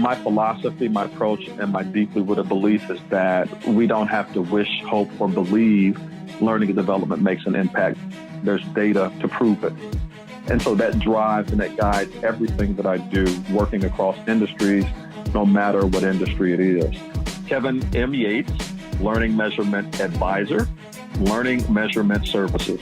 My philosophy, my approach, and my deeply rooted belief is that we don't have to wish, hope, or believe learning and development makes an impact. There's data to prove it. And so that drives and that guides everything that I do, working across industries, no matter what industry it is. Kevin M. Yates, Learning Measurement Advisor, Learning Measurement Services.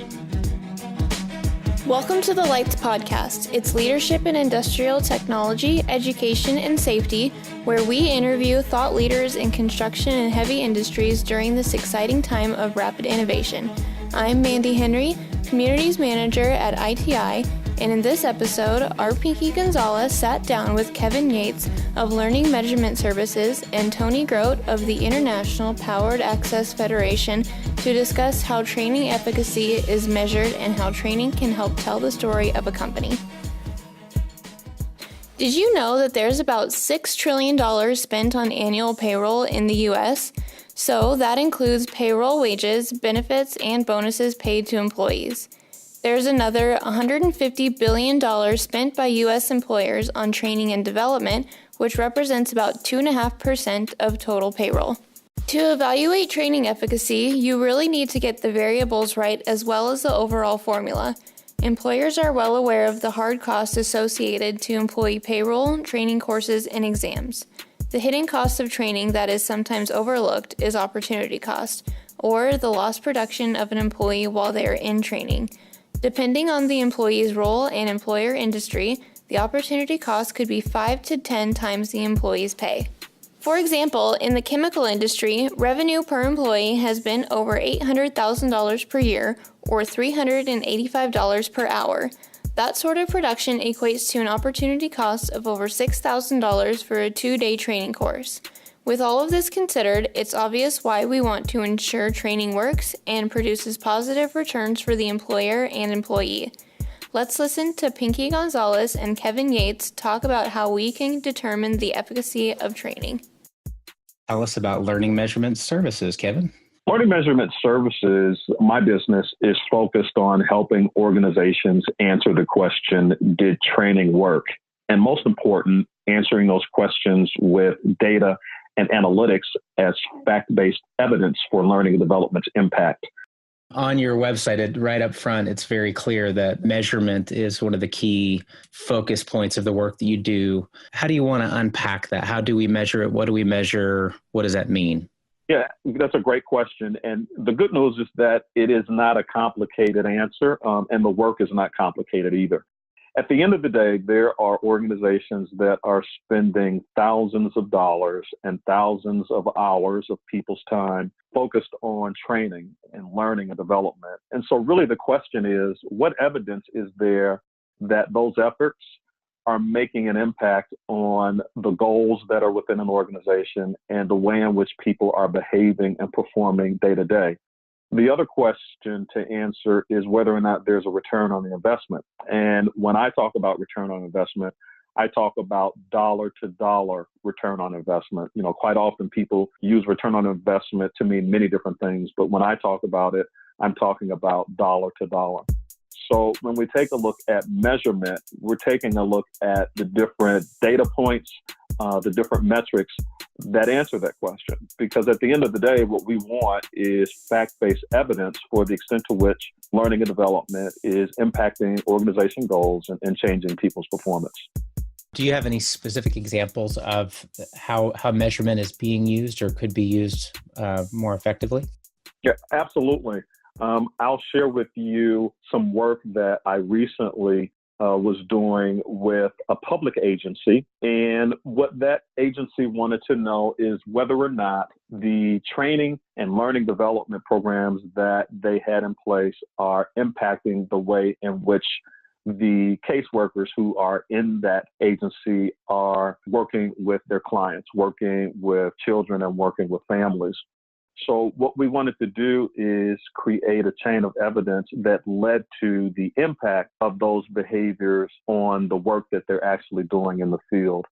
Welcome to the LITES podcast. It's leadership in industrial technology, education, and safety, where we interview thought leaders in construction and heavy industries during this exciting time of rapid innovation. I'm Mandy Henry, Communities Manager at ITI, and in this episode, our Pinky Gonzales sat down with Kevin Yates of Learning Measurement Services and Tony Groat of the International Powered Access Federation to discuss how training efficacy is measured and how training can help tell the story of a company. Did you know that there's about $6 trillion spent on annual payroll in the U.S.? So that includes payroll wages, benefits, and bonuses paid to employees. There's another $150 billion spent by U.S. employers on training and development, which represents about 2.5% of total payroll. To evaluate training efficacy, you really need to get the variables right as well as the overall formula. Employers are well aware of the hard costs associated to employee payroll, training courses, and exams. The hidden cost of training that is sometimes overlooked is opportunity cost, or the lost production of an employee while they are in training. Depending on the employee's role and employer industry, the opportunity cost could be 5 to 10 times the employee's pay. For example, in the chemical industry, revenue per employee has been over $800,000 per year, or $385 per hour. That sort of production equates to an opportunity cost of over $6,000 for a 2-day training course. With all of this considered, it's obvious why we want to ensure training works and produces positive returns for the employer and employee. Let's listen to Pinky Gonzales and Kevin Yates talk about how we can determine the efficacy of training. Tell us about Learning Measurement Services, Kevin. Learning Measurement Services, my business is focused on helping organizations answer the question, did training work? And most important, answering those questions with data and analytics as fact-based evidence for learning and development's impact. On your website, right up front, it's very clear that measurement is one of the key focus points of the work that you do. How do you want to unpack that? How do we measure it? What do we measure? What does that mean? Yeah, that's a great question. And the good news is that it is not a complicated answer, and the work is not complicated either. At the end of the day, there are organizations that are spending thousands of dollars and thousands of hours of people's time focused on training and learning and development. And so really the question is, what evidence is there that those efforts are making an impact on the goals that are within an organization and the way in which people are behaving and performing day to day? The other question to answer is whether or not there's a return on the investment. And when I talk about return on investment, I talk about dollar to dollar return on investment. You know, quite often people use return on investment to mean many different things, but when I talk about it, I'm talking about dollar to dollar. So when we take a look at measurement, we're taking a look at the different data points, the different metrics that answer that question. Because at the end of the day, what we want is fact-based evidence for the extent to which learning and development is impacting organization goals and changing people's performance. Do you have any specific examples of how measurement is being used or could be used more effectively? Yeah, absolutely. I'll share with you some work that I recently was doing with a public agency. And what that agency wanted to know is whether or not the training and learning development programs that they had in place are impacting the way in which the caseworkers who are in that agency are working with their clients, working with children and working with families. So what we wanted to do is create a chain of evidence that led to the impact of those behaviors on the work that they're actually doing in the field.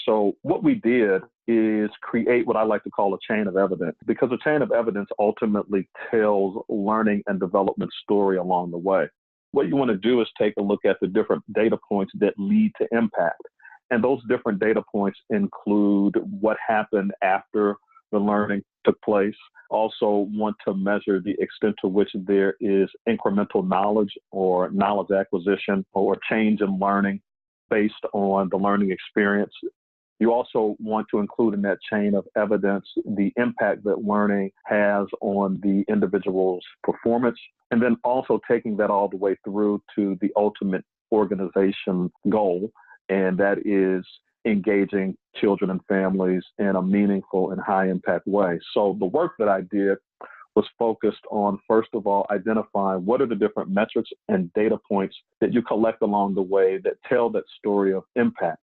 So what we did is create what I like to call a chain of evidence, because a chain of evidence ultimately tells learning and development story along the way. What you want to do is take a look at the different data points that lead to impact. And those different data points include what happened after the learning took place. Also want to measure the extent to which there is incremental knowledge or knowledge acquisition or change in learning based on the learning experience. You also want to include in that chain of evidence the impact that learning has on the individual's performance, and then also taking that all the way through to the ultimate organization goal, and that is engaging children and families in a meaningful and high impact way. So the work that I did was focused on, first of all, identifying what are the different metrics and data points that you collect along the way that tell that story of impact.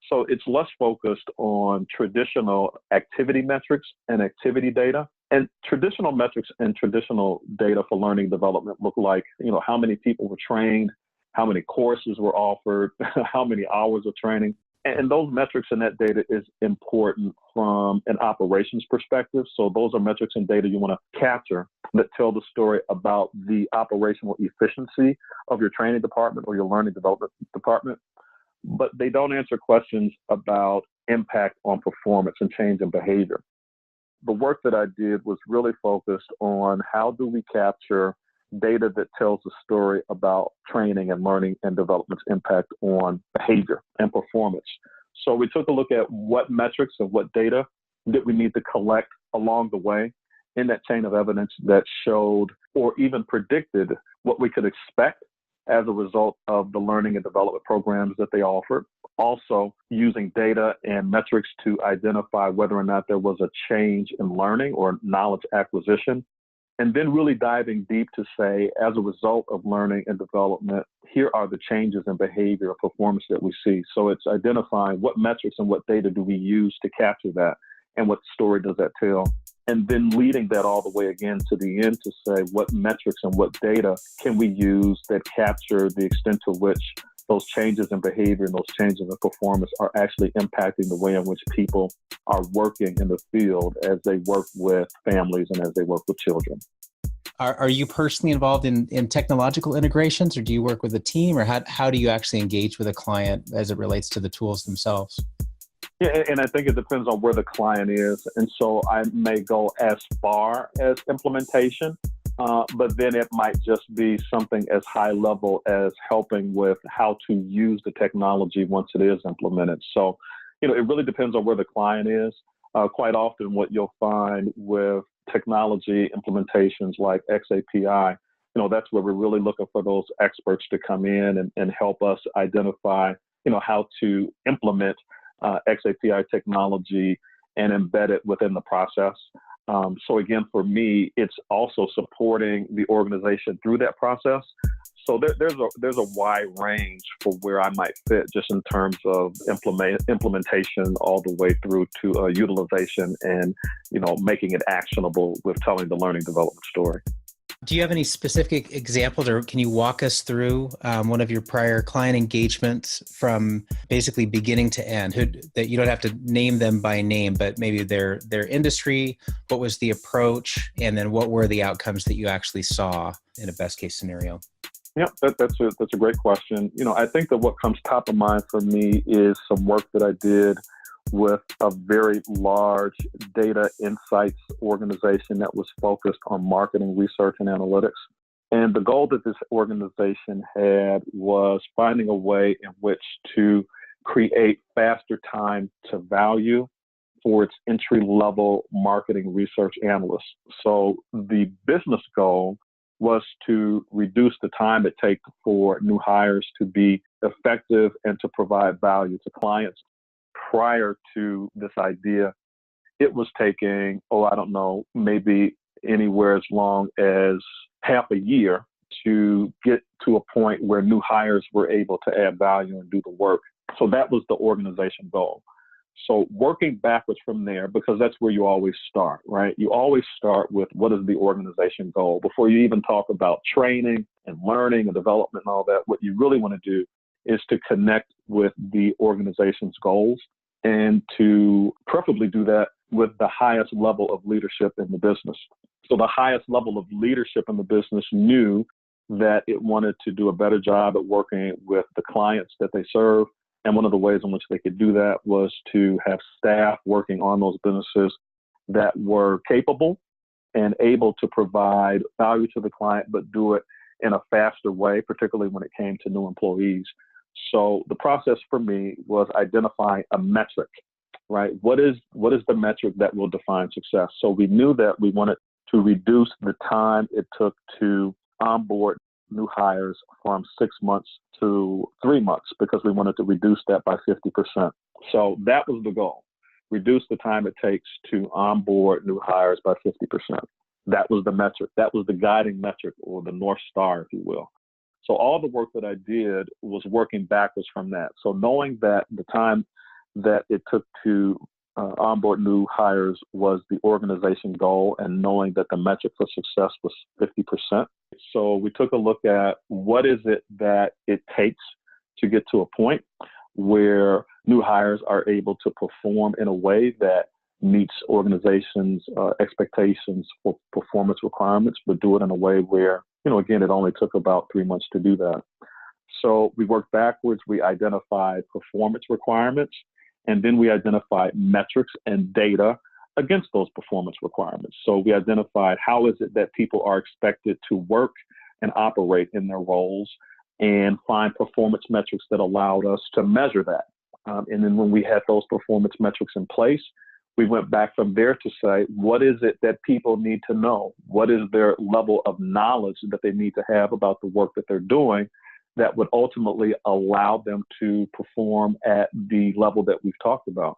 So it's less focused on traditional activity metrics and activity data. And traditional metrics and traditional data for learning development look like, how many people were trained, how many courses were offered, how many hours of training. And those metrics and that data is important from an operations perspective. So those are metrics and data you want to capture that tell the story about the operational efficiency of your training department or your learning development department. But they don't answer questions about impact on performance and change in behavior. The work that I did was really focused on how do we capture data that tells the story about training and learning and development's impact on behavior and performance. So we took a look at what metrics and what data that we need to collect along the way in that chain of evidence that showed or even predicted what we could expect as a result of the learning and development programs that they offered. Also using data and metrics to identify whether or not there was a change in learning or knowledge acquisition. And then really diving deep to say, as a result of learning and development, here are the changes in behavior or performance that we see. So it's identifying what metrics and what data do we use to capture that, and what story does that tell? And then leading that all the way again to the end to say, what metrics and what data can we use that capture the extent to which those changes in behavior and those changes in performance are actually impacting the way in which people are working in the field as they work with families and as they work with children. Are you personally involved in technological integrations, or do you work with a team, or how do you actually engage with a client as it relates to the tools themselves? Yeah, and I think it depends on where the client is. And so I may go as far as implementation, but then it might just be something as high level as helping with how to use the technology once it is implemented. So, it really depends on where the client is. Quite often what you'll find with technology implementations like XAPI, that's where we're really looking for those experts to come in and help us identify, how to implement XAPI technology and embed it within the process. So again, for me, it's also supporting the organization through that process. So there's a wide range for where I might fit just in terms of implementation all the way through to utilization and, making it actionable with telling the learning development story. Do you have any specific examples, or can you walk us through one of your prior client engagements from basically beginning to end? That you don't have to name them by name, but maybe their industry, what was the approach, and then what were the outcomes that you actually saw in a best case scenario? Yeah, that's a great question. I think that what comes top of mind for me is some work that I did with a very large data insights organization that was focused on marketing research and analytics. And the goal that this organization had was finding a way in which to create faster time to value for its entry-level marketing research analysts. So the business goal was to reduce the time it takes for new hires to be effective and to provide value to clients. Prior to this idea, it was taking, maybe anywhere as long as half a year to get to a point where new hires were able to add value and do the work. So that was the organization goal. So working backwards from there, because that's where you always start, right? You always start with what is the organization goal before you even talk about training and learning and development and all that. What you really want to do is to connect with the organization's goals and to preferably do that with the highest level of leadership in the business. So the highest level of leadership in the business knew that it wanted to do a better job at working with the clients that they serve, And one of the ways in which they could do that was to have staff working on those businesses that were capable and able to provide value to the client, but do it in a faster way, particularly when it came to new employees. So the process for me was identifying a metric, right? What is the metric that will define success? So we knew that we wanted to reduce the time it took to onboard new hires from 6 months to 3 months, because we wanted to reduce that by 50%. So that was the goal. Reduce the time it takes to onboard new hires by 50%. That was the metric. That was the guiding metric, or the North Star, if you will. So all the work that I did was working backwards from that. So knowing that the time that it took to onboard new hires was the organization goal, and knowing that the metric for success was 50%. So we took a look at what is it that it takes to get to a point where new hires are able to perform in a way that meets organizations' expectations for performance requirements, but do it in a way where, again, it only took about 3 months to do that. So we worked backwards. We identified performance requirements, and then we identified metrics and data against those performance requirements. So we identified how is it that people are expected to work and operate in their roles, and find performance metrics that allowed us to measure that. And then when we had those performance metrics in place, we went back from there to say, what is it that people need to know? What is their level of knowledge that they need to have about the work that they're doing that would ultimately allow them to perform at the level that we've talked about?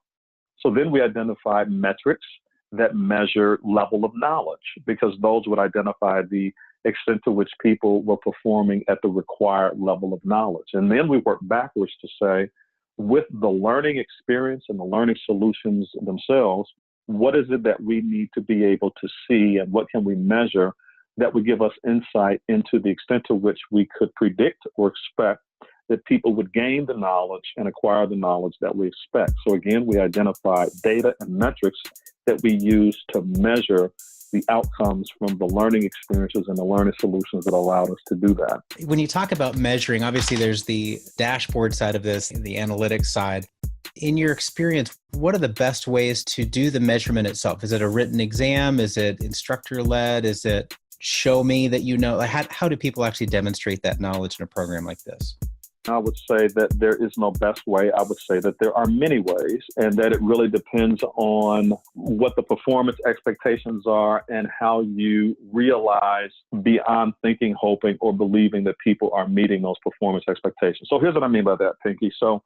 So then we identified metrics that measure level of knowledge, because those would identify the extent to which people were performing at the required level of knowledge. And then we worked backwards to say, with the learning experience and the learning solutions themselves, what is it that we need to be able to see, and what can we measure that would give us insight into the extent to which we could predict or expect that people would gain the knowledge and acquire the knowledge that we expect. So again, we identified data and metrics that we use to measure the outcomes from the learning experiences and the learning solutions that allowed us to do that. When you talk about measuring, obviously there's the dashboard side of this, the analytics side. In your experience, what are the best ways to do the measurement itself? Is it a written exam? Is it instructor-led? Is it show me that you know? How do people actually demonstrate that knowledge in a program like this? I would say that there is no best way. I would say that there are many ways, and that it really depends on what the performance expectations are and how you realize beyond thinking, hoping, or believing that people are meeting those performance expectations. So here's what I mean by that, Pinky. So,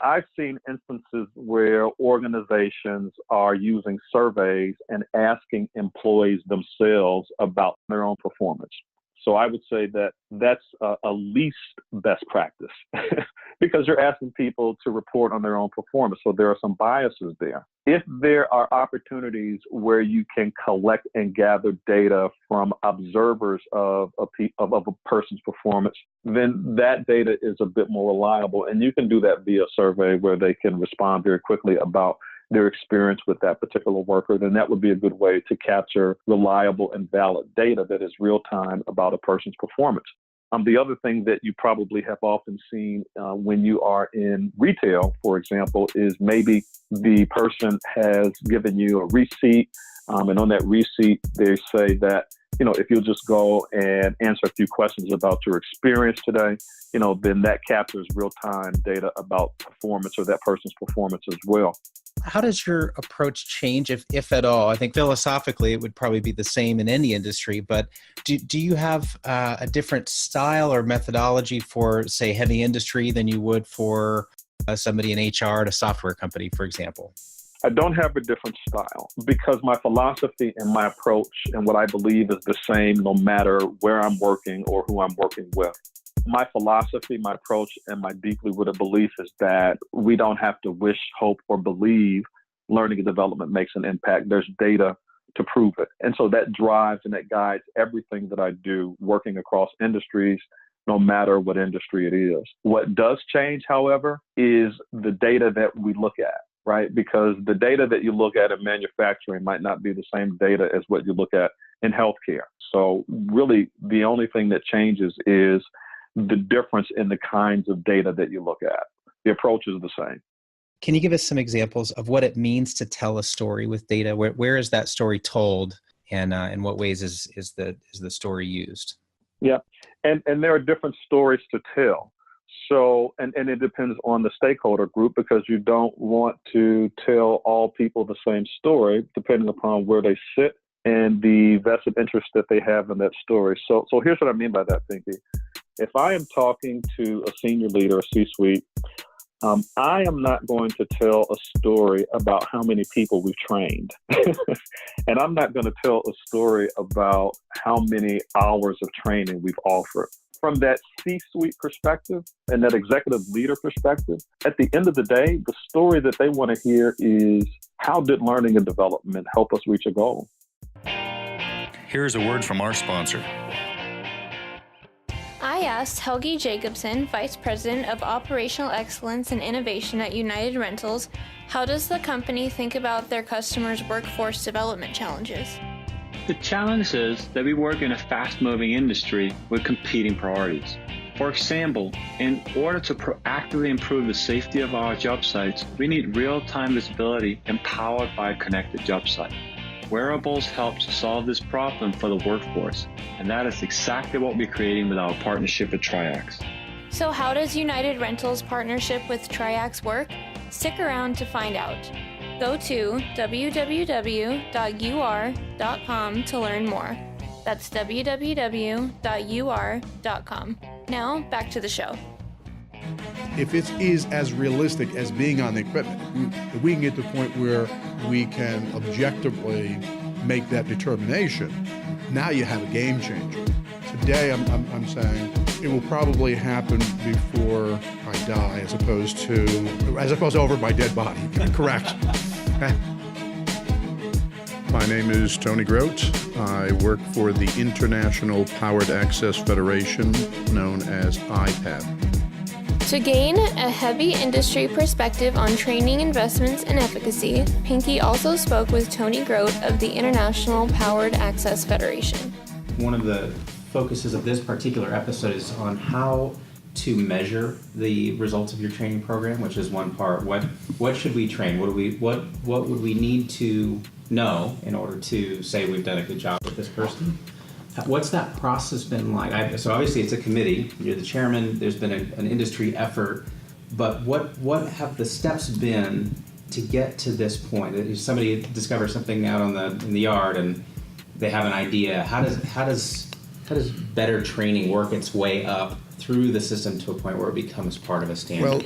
I've seen instances where organizations are using surveys and asking employees themselves about their own performance. So I would say that that's a least best practice because you're asking people to report on their own performance. So there are some biases there. If there are opportunities where you can collect and gather data from observers of a person's performance, then that data is a bit more reliable. And you can do that via survey where they can respond very quickly about their experience with that particular worker. Then that would be a good way to capture reliable and valid data that is real time about a person's performance. The other thing that you probably have often seen when you are in retail, for example, is maybe the person has given you a receipt, and on that receipt, they say that, if you'll just go and answer a few questions about your experience today, then that captures real-time data about performance or that person's performance as well. How does your approach change, if at all? I think philosophically it would probably be the same in any industry, but do you have a different style or methodology for, say, heavy industry than you would for somebody in HR at a software company, for example? I don't have a different style because my philosophy and my approach and what I believe is the same no matter where I'm working or who I'm working with. My philosophy, my approach, and my deeply rooted belief is that we don't have to wish, hope, or believe learning and development makes an impact. There's data to prove it. And so that drives and that guides everything that I do working across industries, no matter what industry it is. What does change, however, is the data that we look at, right? Because the data that you look at in manufacturing might not be the same data as what you look at in healthcare. So really, the only thing that changes is the difference in the kinds of data that you look at. the approach is the same. Can you give us some examples of what it means to tell a story with data? Where is that story told, and in what ways is the story used? Yeah, and there are different stories to tell. So, and it depends on the stakeholder group, because you don't want to tell all people the same story, depending upon where they sit and the vested interest that they have in that story. So here's what I mean by that, Pinky. If I am talking to a senior leader, a C-suite, I am not going to tell a story about how many people we've trained. And I'm not going to tell a story about how many hours of training we've offered. From that C-suite perspective and that executive leader perspective, at the end of the day, the story that they want to hear is, how did learning and development help us reach a goal? Here's a word from our sponsor. I asked Helgi Jacobson, Vice President of Operational Excellence and Innovation at United Rentals, how does the company think about their customers' workforce development challenges? The challenge is that we work in a fast-moving industry with competing priorities. For example, in order to proactively improve the safety of our job sites, we need real-time visibility empowered by a connected job site. Wearables help to solve this problem for the workforce, and that is exactly what we're creating with our partnership with Triax. So how does United Rentals' partnership with Triax work? Stick around to find out. Go to www.ur.com to learn more. That's www.ur.com. Now, back to the show. If it is as realistic as being on the equipment, if we can get to the point where we can objectively make that determination, now you have a game changer. Today, I'm saying it will probably happen before I die, as opposed to over my dead body. Correct. My name is Tony Groat. I work for the International Powered Access Federation, known as IPAF. To gain a heavy industry perspective on training investments and efficacy, Pinky also spoke with Tony Groat of the International Powered Access Federation. One of the focuses of this particular episode is on how to measure the results of your training program, which is one part. What should we train? What would we need to know in order to say we've done a good job with this person? What's that process been like? So obviously it's a committee. You're the chairman. There's been an industry effort, but what have the steps been to get to this point? If somebody discovers something out in the yard and they have an idea, how does better training work its way up through the system to a point where it becomes part of a standard? Well,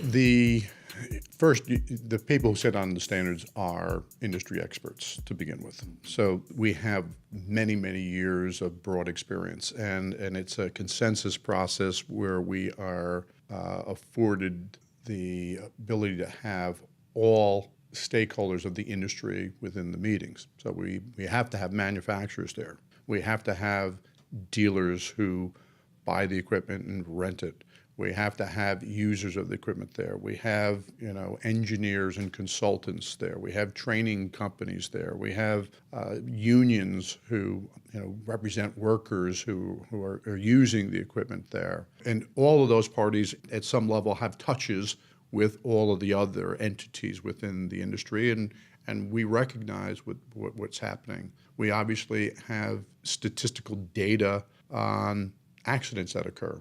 First, the people who sit on the standards are industry experts to begin with. So we have many, many years of broad experience, and it's a consensus process where we are afforded the ability to have all stakeholders of the industry within the meetings. So we have to have manufacturers there. We have to have dealers who buy the equipment and rent it. We have to have users of the equipment there. We have, engineers and consultants there. We have training companies there. We have unions who, represent workers who are using the equipment there. And all of those parties at some level have touches with all of the other entities within the industry, and we recognize what's happening. We obviously have statistical data on accidents that occur.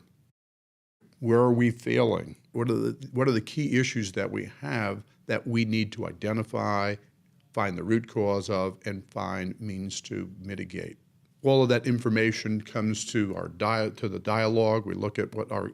Where are we failing? What are the key issues that we have that we need to identify, find the root cause of, and find means to mitigate? All of that information comes to the dialogue. We look at what our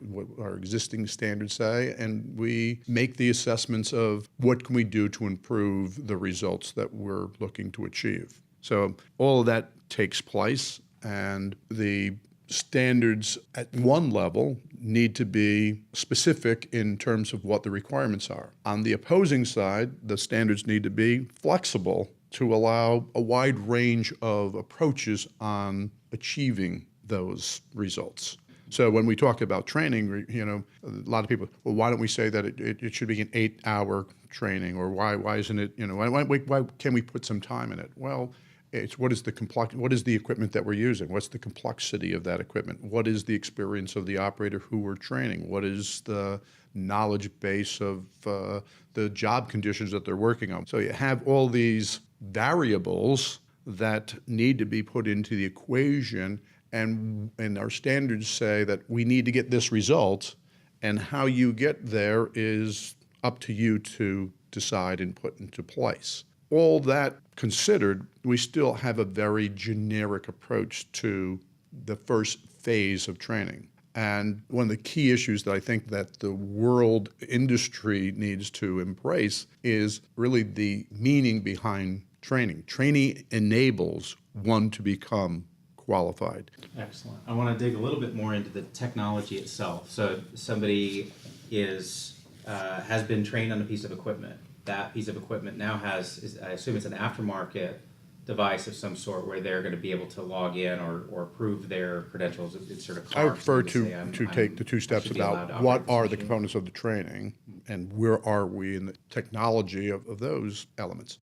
existing standards say, and we make the assessments of what can we do to improve the results that we're looking to achieve. So all of that takes place, and the standards at one level need to be specific in terms of what the requirements are. On the opposing side, the standards need to be flexible to allow a wide range of approaches on achieving those results. So when we talk about training, a lot of people, well, why don't we say that it should be an 8-hour training, or why isn't it, why can we put some time in it? Well, It's what is the equipment that we're using? What's the complexity of that equipment? What is the experience of the operator who we're training? What is the knowledge base of the job conditions that they're working on? So you have all these variables that need to be put into the equation, and our standards say that we need to get this result, and how you get there is up to you to decide and put into place. All that considered, we still have a very generic approach to the first phase of training. And one of the key issues that I think that the world industry needs to embrace is really the meaning behind training. Training enables one to become qualified. Excellent. I want to dig a little bit more into the technology itself. So somebody has been trained on a piece of equipment. That piece of equipment now I assume it's an aftermarket device of some sort where they're going to be able to log in or prove their credentials. It's sort of I prefer to take the two steps about what are the components of the training and where are we in the technology of those elements.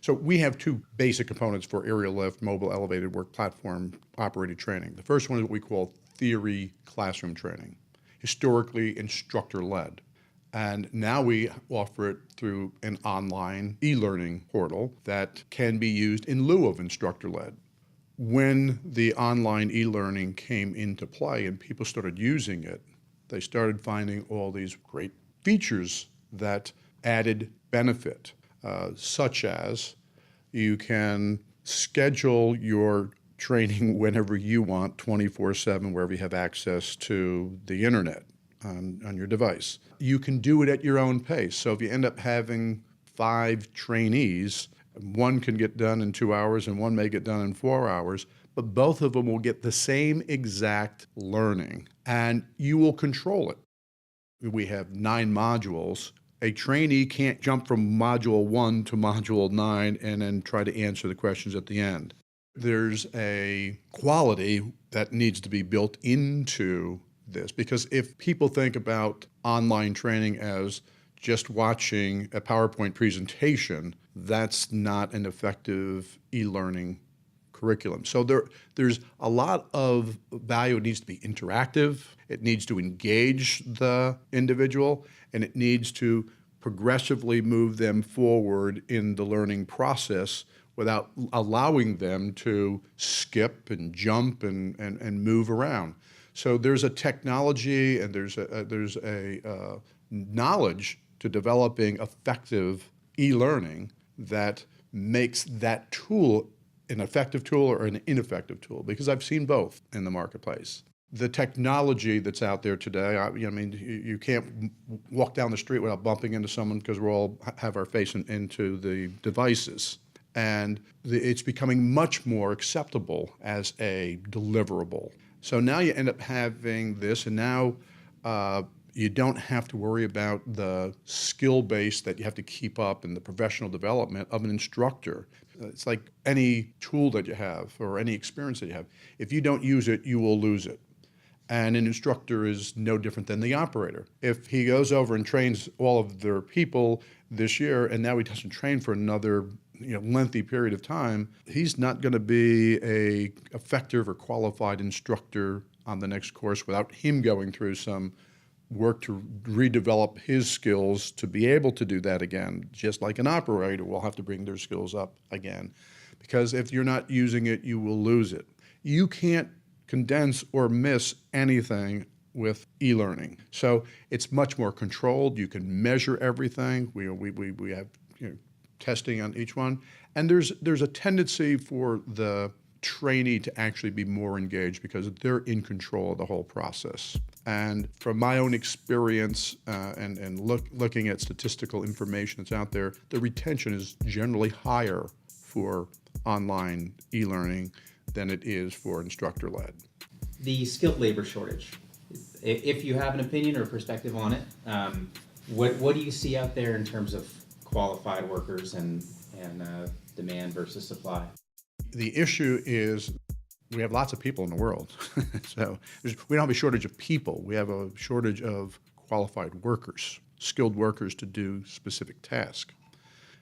So we have two basic components for aerial lift, mobile elevated work platform operated training. The first one is what we call theory classroom training, historically instructor-led. And now we offer it through an online e-learning portal that can be used in lieu of instructor-led. When the online e-learning came into play and people started using it, they started finding all these great features that added benefit, such as you can schedule your training whenever you want, 24/7, wherever you have access to the internet. On your device. You can do it at your own pace. So if you end up having 5 trainees, one can get done in 2 hours and one may get done in 4 hours, but both of them will get the same exact learning and you will control it. We have 9 modules. A trainee can't jump from module 1 to module 9 and then try to answer the questions at the end. There's a quality that needs to be built into this, because if people think about online training as just watching a PowerPoint presentation, that's not an effective e-learning curriculum. So there's a lot of value. It needs to be interactive, it needs to engage the individual, and it needs to progressively move them forward in the learning process without allowing them to skip and jump and move around. So there's a technology and there's a knowledge to developing effective e-learning that makes that tool an effective tool or an ineffective tool, because I've seen both in the marketplace. The technology that's out there today, you can't walk down the street without bumping into someone because we all have our face into the devices. And it's becoming much more acceptable as a deliverable. So now you end up having this, and now you don't have to worry about the skill base that you have to keep up and the professional development of an instructor. It's like any tool that you have or any experience that you have. If you don't use it, you will lose it. And an instructor is no different than the operator. If he goes over and trains all of their people this year, and now he doesn't train for another lengthy period of time, he's not going to be a effective or qualified instructor on the next course without him going through some work to redevelop his skills to be able to do that again. Just like an operator will have to bring their skills up again. Because if you're not using it, you will lose it. You can't condense or miss anything with e-learning. So it's much more controlled. You can measure everything. We have testing on each one. And there's a tendency for the trainee to actually be more engaged because they're in control of the whole process. And from my own experience and looking at statistical information that's out there, the retention is generally higher for online e-learning than it is for instructor-led. The skilled labor shortage, if you have an opinion or perspective on it, what do you see out there in terms of qualified workers and demand versus supply? The issue is we have lots of people in the world. So we don't have a shortage of people. We have a shortage of qualified workers, skilled workers to do specific tasks.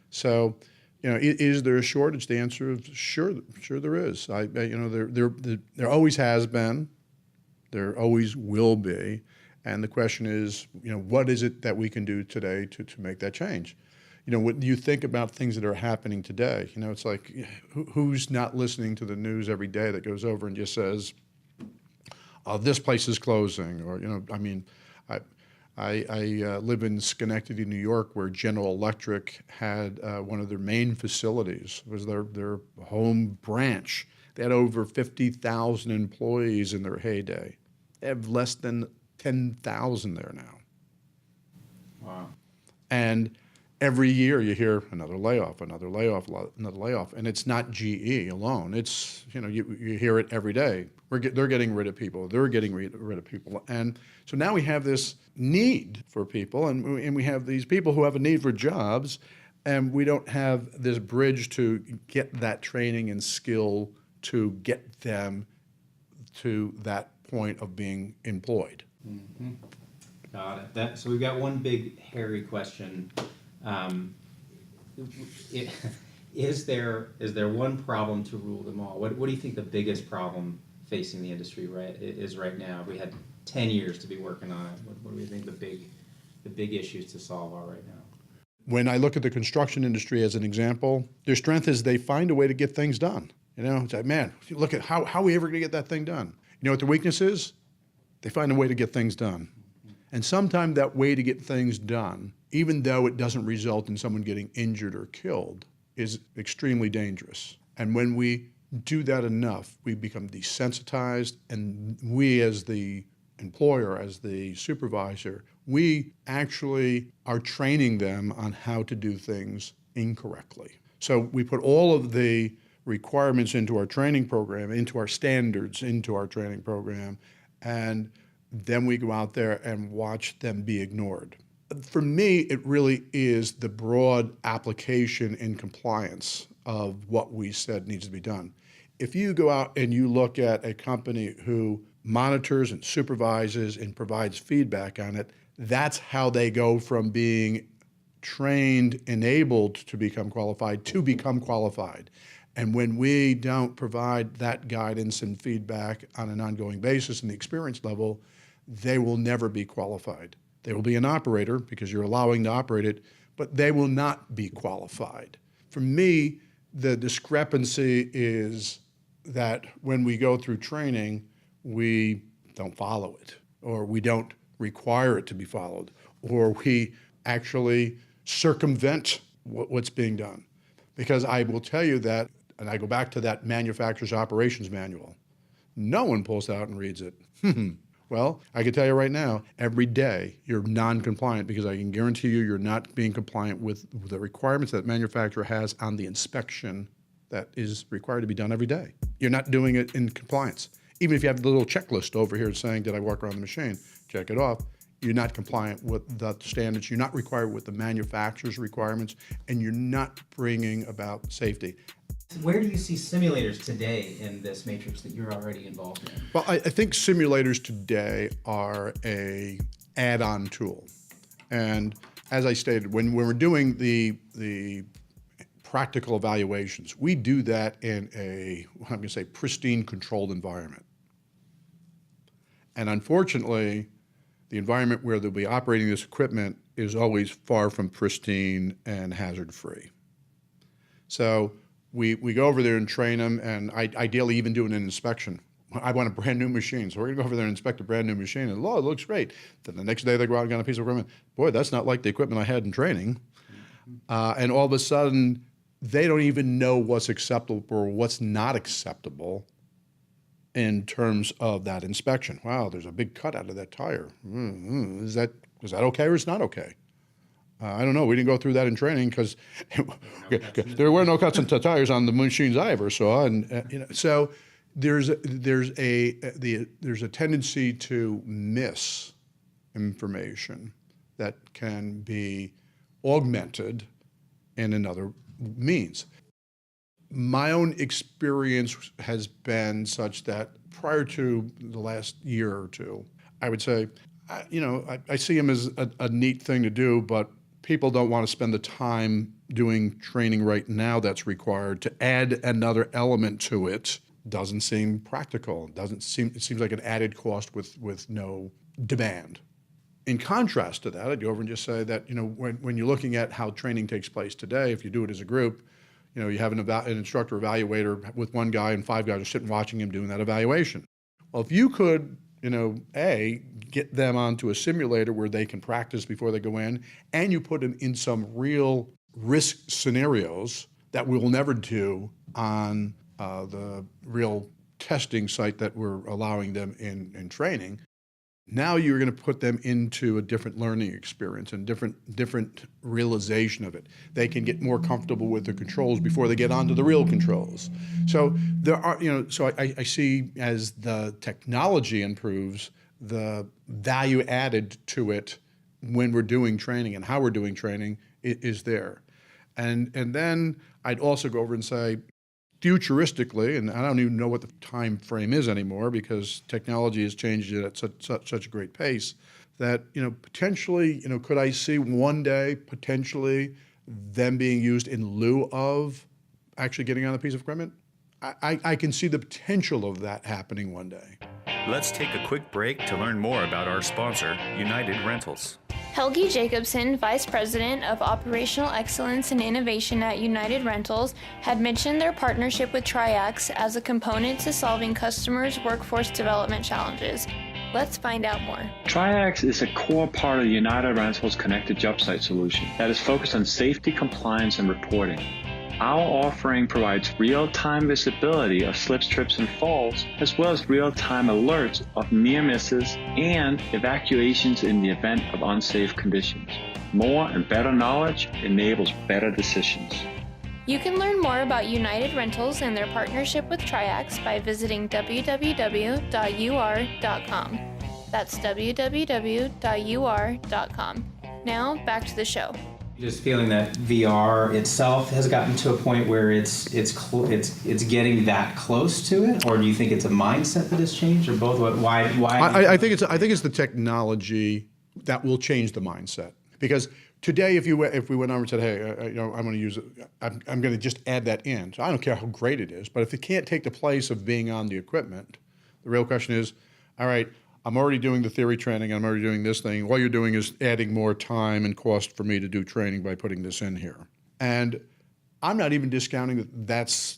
So Is there a shortage? The answer is sure there is. There always has been, there always will be, and the question is, what is it that we can do today to make that change? When you think about things that are happening today, it's like, who's not listening to the news every day that goes over and just says, this place is closing, or I live in Schenectady, New York, where General Electric had one of their main facilities. It was their home branch. They had over 50,000 employees in their heyday. They have less than 10,000 there now. Wow. And every year you hear another layoff, another layoff, another layoff. And it's not GE alone. It's, you hear it every day. They're getting rid of people. They're getting rid of people. And so now we have this need for people, and we have these people who have a need for jobs, and we don't have this bridge to get that training and skill to get them to that point of being employed. Mm-hmm. Got it. So we've got one big hairy question. Is there one problem to rule them all? What do you think the biggest problem facing the industry is right now? If we had 10 years to be working on it, what do you think the big issues to solve are right now? When I look at the construction industry as an example, their strength is they find a way to get things done. It's like, man, look at how are we ever going to get that thing done? You know what the weakness is? They find a way to get things done. And sometimes that way to get things done, even though it doesn't result in someone getting injured or killed, is extremely dangerous. And when we do that enough, we become desensitized, and we as the employer, as the supervisor, we actually are training them on how to do things incorrectly. So we put all of the requirements into our training program, into our standards, into our training program, and then we go out there and watch them be ignored. For me, it really is the broad application and compliance of what we said needs to be done. If you go out and you look at a company who monitors and supervises and provides feedback on it, that's how they go from being trained, enabled to become qualified. And when we don't provide that guidance and feedback on an ongoing basis in the experience level, they will never be qualified. They will be an operator because you're allowing to operate it, but they will not be qualified. For me, the discrepancy is that when we go through training, we don't follow it, or we don't require it to be followed, or we actually circumvent what's being done. Because I will tell you that, and I go back to that manufacturer's operations manual, no one pulls it out and reads it. Well, I can tell you right now, every day you're non-compliant, because I can guarantee you're not being compliant with the requirements that manufacturer has on the inspection that is required to be done every day. You're not doing it in compliance. Even if you have the little checklist over here saying, did I walk around the machine, check it off, you're not compliant with the standards, you're not required with the manufacturer's requirements, and you're not bringing about safety. Where do you see simulators today in this matrix that you're already involved in? Well, I think simulators today are a add-on tool. And as I stated, when we're doing the practical evaluations, we do that in a, I'm going to say, pristine, controlled environment. And unfortunately, the environment where they'll be operating this equipment is always far from pristine and hazard-free. So we go over there and train them, and ideally even doing an inspection. I want a brand new machine, so we're gonna go over there and inspect a brand new machine, and it looks great. Then the next day they go out and get a piece of equipment. Boy, that's not like the equipment I had in training. And all of a sudden, they don't even know what's acceptable or what's not acceptable in terms of that inspection. Wow, there's a big cut out of that tire. Is that okay or is not okay? I don't know. We didn't go through that in training because there were no cuts in tires on the machines I ever saw, and so there's a tendency to miss information that can be augmented in another means. My own experience has been such that prior to the last year or two, I would say, I see them as a neat thing to do, but people don't want to spend the time doing training right now that's required, to add another element to it doesn't seem practical. It seems like an added cost with no demand. In contrast to that, I'd go over and just say that, when you're looking at how training takes place today, if you do it as a group, you have an instructor evaluator with one guy and 5 guys are sitting watching him doing that evaluation. Well, if you could, get them onto a simulator where they can practice before they go in, and you put them in some real risk scenarios that we will never do on the real testing site that we're allowing them in training, now you're going to put them into a different learning experience and different realization of it. They can get more comfortable with the controls before they get onto the real controls. So there are, so I see as the technology improves, the value added to it when we're doing training and how we're doing training is there. And then I'd also go over and say, futuristically, and I don't even know what the time frame is anymore because technology has changed it at such a great pace, that potentially, could I see one day potentially them being used in lieu of actually getting on a piece of equipment? I can see the potential of that happening one day. Let's take a quick break to learn more about our sponsor, United Rentals. Helgi Jacobson, Vice President of Operational Excellence and Innovation at United Rentals, had mentioned their partnership with Triax as a component to solving customers' workforce development challenges. Let's find out more. Triax is a core part of the United Rentals connected job site solution that is focused on safety, compliance, and reporting. Our offering provides real-time visibility of slips, trips, and falls, as well as real-time alerts of near misses and evacuations in the event of unsafe conditions. More and better knowledge enables better decisions. You can learn more about United Rentals and their partnership with Triax by visiting www.ur.com. That's www.ur.com. Now, back to the show. Just feeling that VR itself has gotten to a point where it's getting that close to it, or do you think it's a mindset that has changed, or both? Why? I think it's the technology that will change the mindset. Because today, if we went over and said, hey, I'm going to use it, I'm going to just add that in. So I don't care how great it is, but if it can't take the place of being on the equipment, the real question is, all right, I'm already doing the theory training, I'm already doing this thing. All you're doing is adding more time and cost for me to do training by putting this in here. And I'm not even discounting that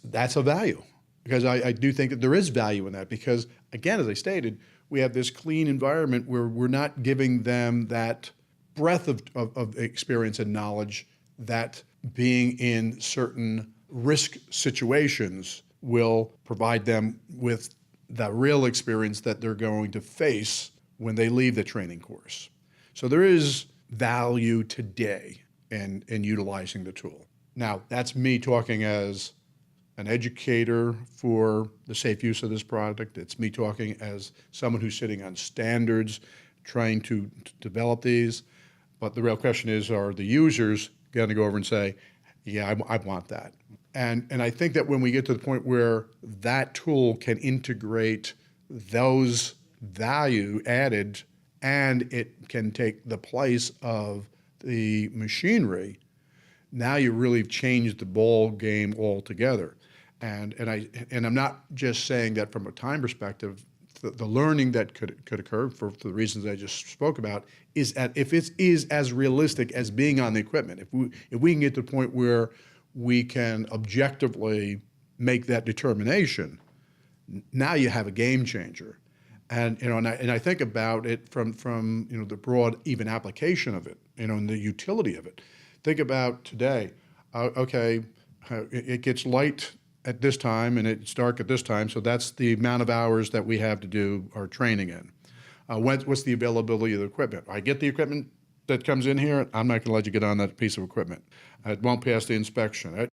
that's a value, because I do think that there is value in that, because, again, as I stated, we have this clean environment where we're not giving them that breadth of experience and knowledge that being in certain risk situations will provide them with the real experience that they're going to face when they leave the training course. So there is value today in utilizing the tool. Now, that's me talking as an educator for the safe use of this product. It's me talking as someone who's sitting on standards, trying to develop these. But the real question is, are the users going to go over and say, yeah, I want that? And I think that when we get to the point where that tool can integrate those value added and it can take the place of the machinery, now you really changed the ball game altogether. And I'm not just saying that from a time perspective. The learning that could occur for the reasons I just spoke about is if it is as realistic as being on the equipment. If we can get to the point where we can objectively make that determination, now you have a game changer. And I think about it from the broad even application of it, and the utility of it. Think about today. Okay, it gets light at this time and it's dark at this time, so that's the amount of hours that we have to do our training in. What's the availability of the equipment? I get the equipment that comes in here, I'm not going to let you get on that piece of equipment. It won't pass the inspection.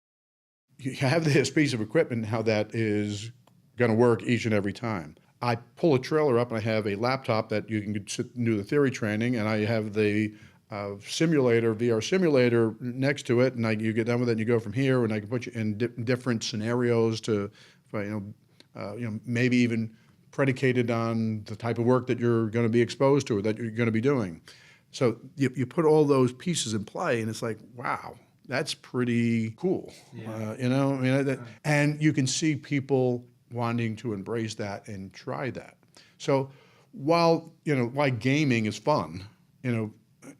You have this piece of equipment, how that is going to work each and every time. I pull a trailer up and I have a laptop that you can sit and do the theory training, and I have the VR simulator next to it, and you get done with it and you go from here, and I can put you in different scenarios to, maybe even predicated on the type of work that you're going to be exposed to or that you're going to be doing. So you put all those pieces in play, and it's like, wow, That's pretty cool. And you can see people wanting to embrace that and try that. So while gaming is fun,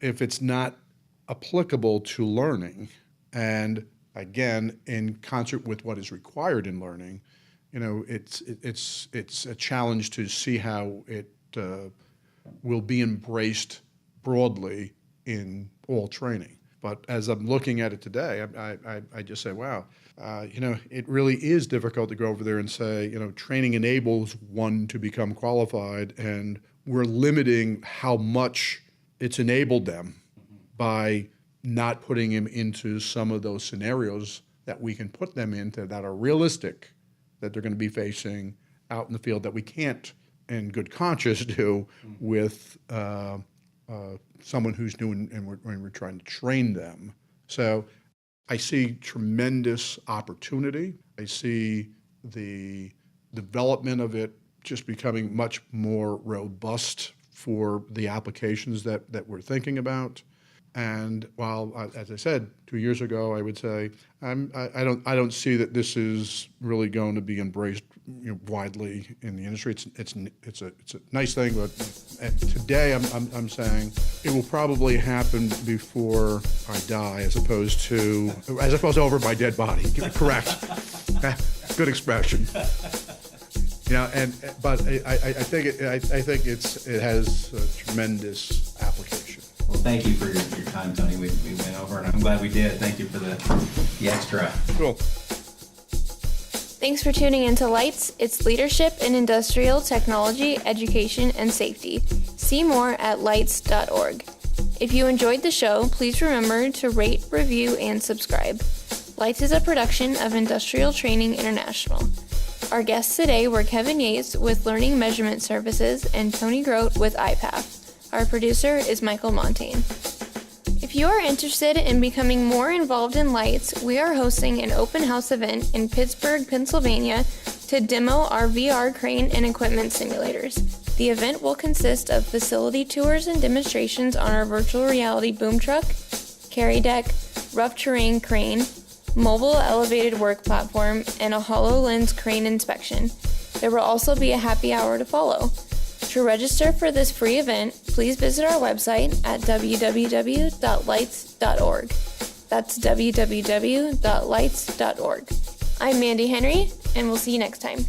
if it's not applicable to learning, and again, in concert with what is required in learning, it's a challenge to see how it will be embraced broadly in all training. But as I'm looking at it today, I just say, wow, it really is difficult to go over there and say, training enables one to become qualified, and we're limiting how much it's enabled them by not putting them into some of those scenarios that we can put them into that are realistic, that they're going to be facing out in the field, that we can't, in good conscience, do with someone who's new and we're trying to train them. So I see tremendous opportunity. I see the development of it just becoming much more robust for the applications that we're thinking about. And while, as I said, 2 years ago, I would say I don't see that this is really going to be embraced widely in the industry. It's a nice thing, but today I'm saying it will probably happen before I die, as opposed to over my dead body. Correct. Good expression. But I think it has a tremendous application. Well, thank you for your time, Tony. We went over, and I'm glad we did. Thank you for the extra. Cool. Thanks for tuning into LITES. It's leadership in industrial technology, education, and safety. See more at lites.org. If you enjoyed the show, please remember to rate, review, and subscribe. LITES is a production of Industrial Training International. Our guests today were Kevin Yates with Learning Measurement Services and Tony Groat with IPAF. Our producer is Michael Montaigne. If you are interested in becoming more involved in LITES, we are hosting an open house event in Pittsburgh, Pennsylvania to demo our VR crane and equipment simulators. The event will consist of facility tours and demonstrations on our virtual reality boom truck, carry deck, rough terrain crane, mobile elevated work platform, and a HoloLens crane inspection. There will also be a happy hour to follow. To register for this free event, please visit our website at www.lites.org. That's www.lites.org. I'm Mandy Henry, and we'll see you next time.